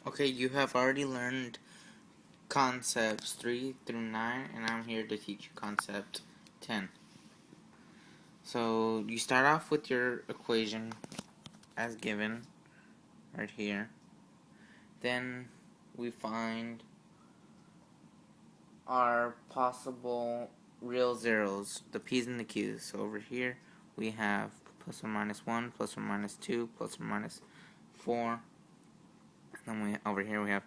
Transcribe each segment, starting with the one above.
Okay, you have already learned concepts 3 through 9, and I'm here to teach you concept 10. So, you start off with your equation as given, right here. Then, we find our possible real zeros, the p's and the q's. So, over here, we have plus or minus 1, plus or minus 2, plus or minus 4. And then over here we have,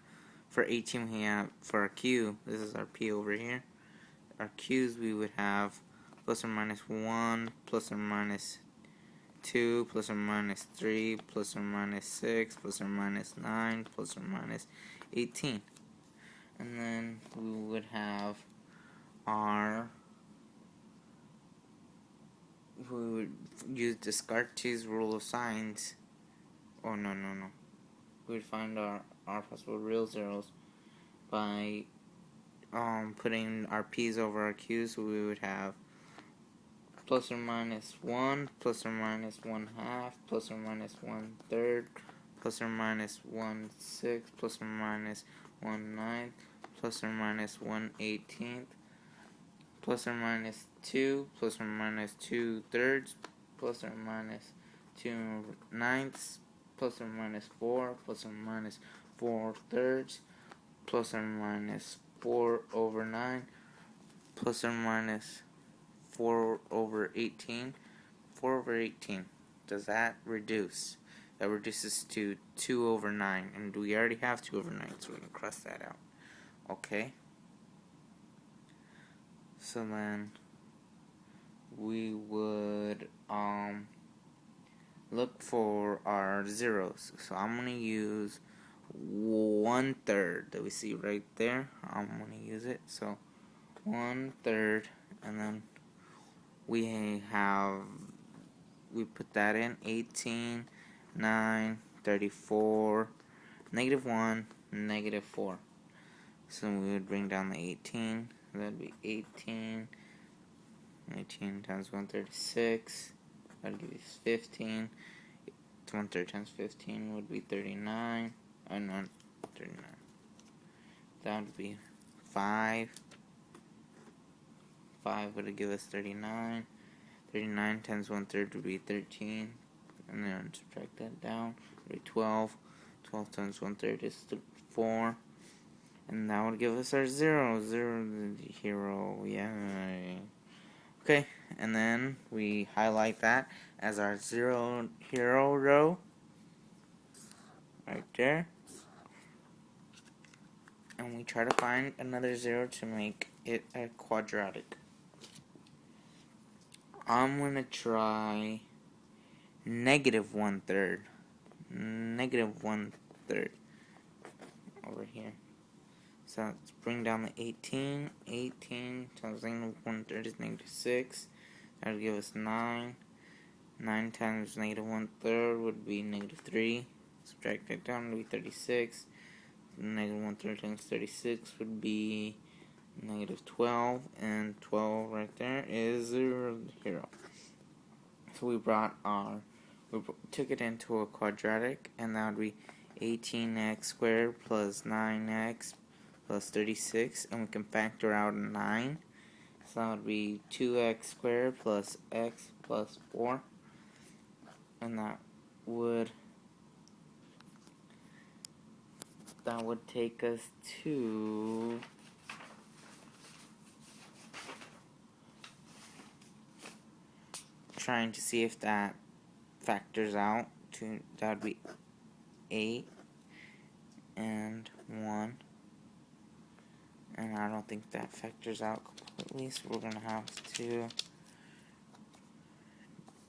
for 18 we have, for our q, this is our p over here. Our q's we would have plus or minus 1, plus or minus 2, plus or minus 3, plus or minus 6, plus or minus 9, plus or minus 18. And then we would have our, we would use Descartes' rule of signs. Oh, no. We would find our possible real zeros by putting our p's over our q's. So we would have plus or minus 1, plus or minus 1/2, plus or minus 1/3, plus or minus 1/6, plus or minus 1/9, plus or minus 1/18, plus or minus 2, plus or minus 2/3, plus or minus 2/9, plus or minus 4, plus or minus 4/3, plus or minus 4/9, plus or minus 4/18. 4/18. Does that reduce? That reduces to 2/9. And we already have 2/9, so we can cross that out. Okay? So then we would look for our zeros. So I'm going to use 1/3 that we see right there. I'm going to use it. So 1/3, and then we put that in 18, 9, 34, -1, -4. So we would bring down the 18. That'd be 18 times 136. That'd give us 15. 1/3 times 15 would be 39. Oh, no, 39. That would be 5. 5 would give us 39. 39 times 1/3 would be 13. And then subtract that down. It would be 12. 12 times 1/3 is 4. And that would give us our 0. 0, yay. Okay, and then we highlight that as our 0 hero row. Right there. And we try to find another 0 to make it a quadratic. I'm going to try -1/3. -1/3 over here. So let's bring down the 18. 18 times -1/3 is -6. That would give us 9. 9 times -1/3 would be -3. Subtract that down, would be 36. -1/3 times 36 would be -12, and 12 right there is 0. So we took it into a quadratic, and that would be 18x squared plus 9x plus 36, and we can factor out 9. So that would be 2x squared plus x plus 4, and that would take us to trying to see if that factors out to, that would be 8 and 1, and I don't think that factors out completely, so we're going to have to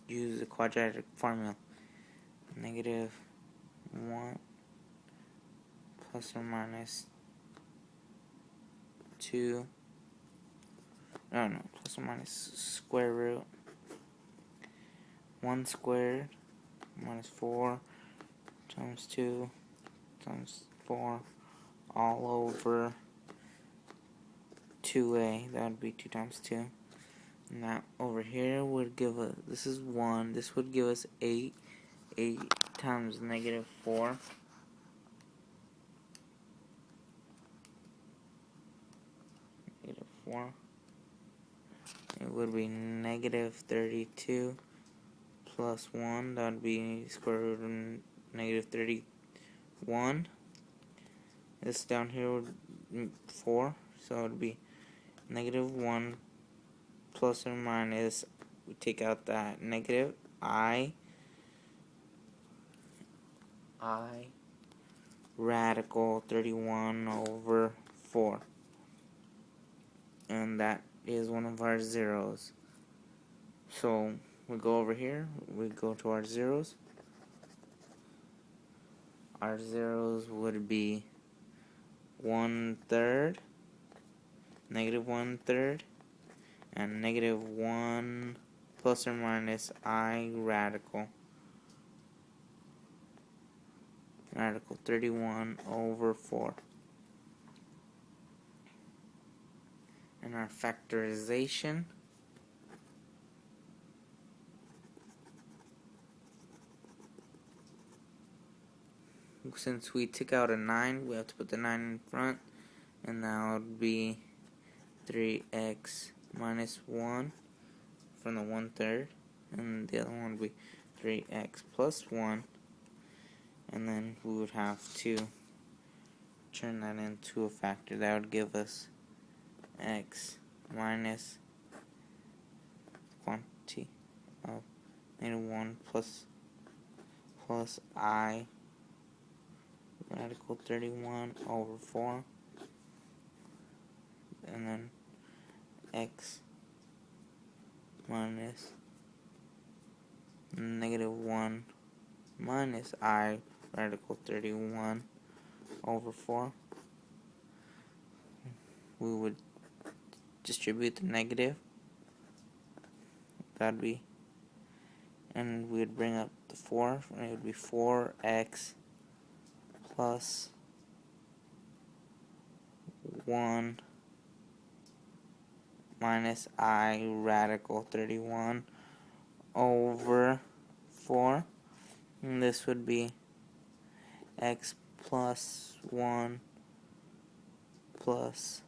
use the quadratic formula. -1 plus or minus 2, plus or minus square root 1 squared minus 4 times 2 times 4 all over 2a. That would be 2 times 2. And that over here would give us, this is 1, this would give us 8. 8 times -4 4. It would be negative 32 plus 1. That would be square root of negative 31. This down here would be 4. So it would be negative 1 plus or minus. We take out that negative I radical 31 over 4. And that is one of our zeros. So we go over here, we go to our zeros. Our zeros would be 1/3, negative 1/3, and negative 1 plus or minus I radical 31 over 4. And our factorization, since we took out a 9, we have to put the 9 in front, and that would be 3x minus 1 from the 1/3, and the other one would be 3x plus 1, and then we would have to turn that into a factor. That would give us x minus quantity of negative 1 plus I radical 31 over 4, and then x minus negative 1 minus I radical 31 over 4. We would distribute the negative. That'd be, and we would bring up the 4, and it would be 4x plus 1 minus I radical 31 over 4. And this would be x plus 1 plus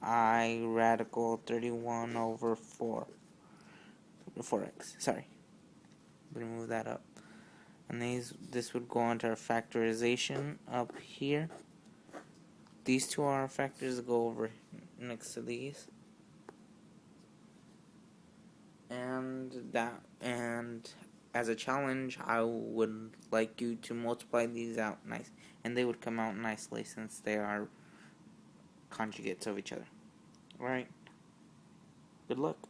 I radical 31 over 4x. Sorry. Remove that up. And this would go into our factorization up here. These two are our factors that go over next to these. And as a challenge, I would like you to multiply these out nice, and they would come out nicely since they are conjugates of each other. Alright. Good luck.